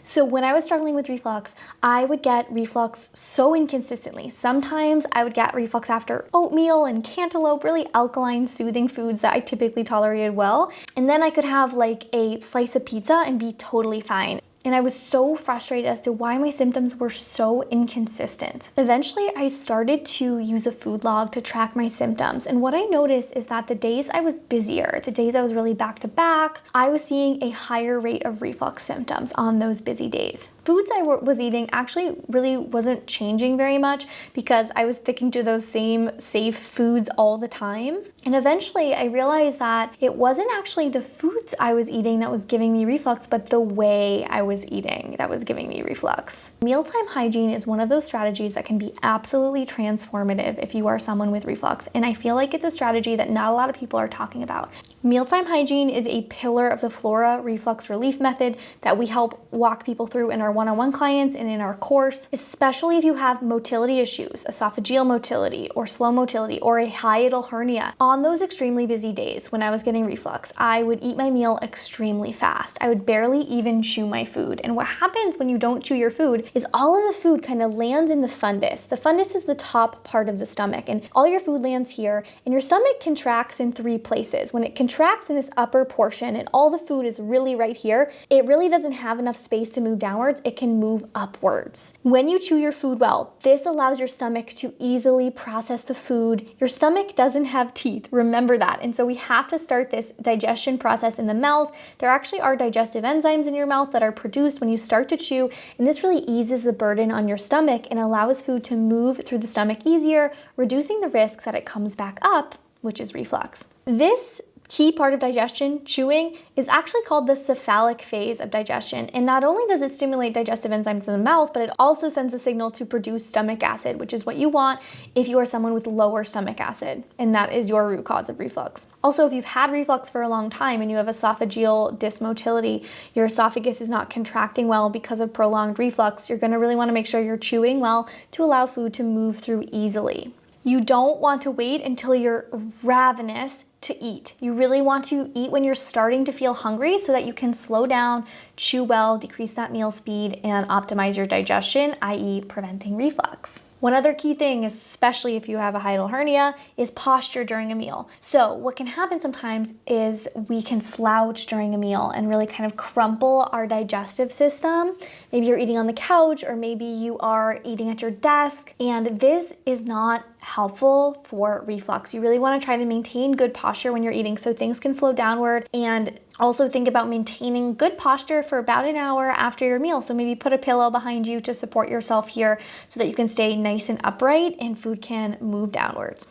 So when I was struggling with reflux, I would get reflux so inconsistently. Sometimes I would get reflux after oatmeal and cantaloupe, really alkaline, soothing foods that I typically tolerated well. And then I could have like a slice of pizza and be totally fine. And I was so frustrated as to why my symptoms were so inconsistent. Eventually, I started to use a food log to track my symptoms. And what I noticed is that the days I was busier, the days I was really back to back, I was seeing a higher rate of reflux symptoms on those busy days. Foods I was eating actually really wasn't changing very much because I was sticking to those same safe foods all the time. And eventually I realized that it wasn't actually the foods I was eating that was giving me reflux, but the way I was eating that was giving me reflux. Mealtime hygiene is one of those strategies that can be absolutely transformative if you are someone with reflux. And I feel like it's a strategy that not a lot of people are talking about. Mealtime hygiene is a pillar of the Flora reflux relief method that we help walk people through in our one-on-one clients and in our course, especially if you have motility issues, esophageal motility or slow motility or a hiatal hernia. On those extremely busy days when I was getting reflux, I would eat my meal extremely fast. I would barely even chew my food. And what happens when you don't chew your food is all of the food kind of lands in the fundus. The fundus is the top part of the stomach, and all your food lands here, and your stomach contracts in 3 places. When it contracts in this upper portion and all the food is really right here, it really doesn't have enough space to move downwards. It can move upwards. When you chew your food well, this allows your stomach to easily process the food. Your stomach doesn't have teeth, remember that. And so we have to start this digestion process in the mouth. There actually are digestive enzymes in your mouth that are produced when you start to chew, and this really eases the burden on your stomach and allows food to move through the stomach easier, reducing the risk that it comes back up, which is reflux. This key part of digestion, chewing, is actually called the cephalic phase of digestion. And not only does it stimulate digestive enzymes in the mouth, but it also sends a signal to produce stomach acid, which is what you want if you are someone with lower stomach acid, and that is your root cause of reflux. Also, if you've had reflux for a long time and you have esophageal dysmotility, your esophagus is not contracting well because of prolonged reflux, you're gonna really wanna make sure you're chewing well to allow food to move through easily. You don't want to wait until you're ravenous to eat. You really want to eat when you're starting to feel hungry so that you can slow down, chew well, decrease that meal speed, and optimize your digestion, i.e. preventing reflux. One other key thing, especially if you have a hiatal hernia, is posture during a meal. So what can happen sometimes is we can slouch during a meal and really kind of crumple our digestive system. Maybe you're eating on the couch, or maybe you are eating at your desk, and this is not helpful for reflux. You really want to try to maintain good posture when you're eating so things can flow downward, and also think about maintaining good posture for about an hour after your meal. So maybe put a pillow behind you to support yourself here so that you can stay nice and upright and food can move downwards.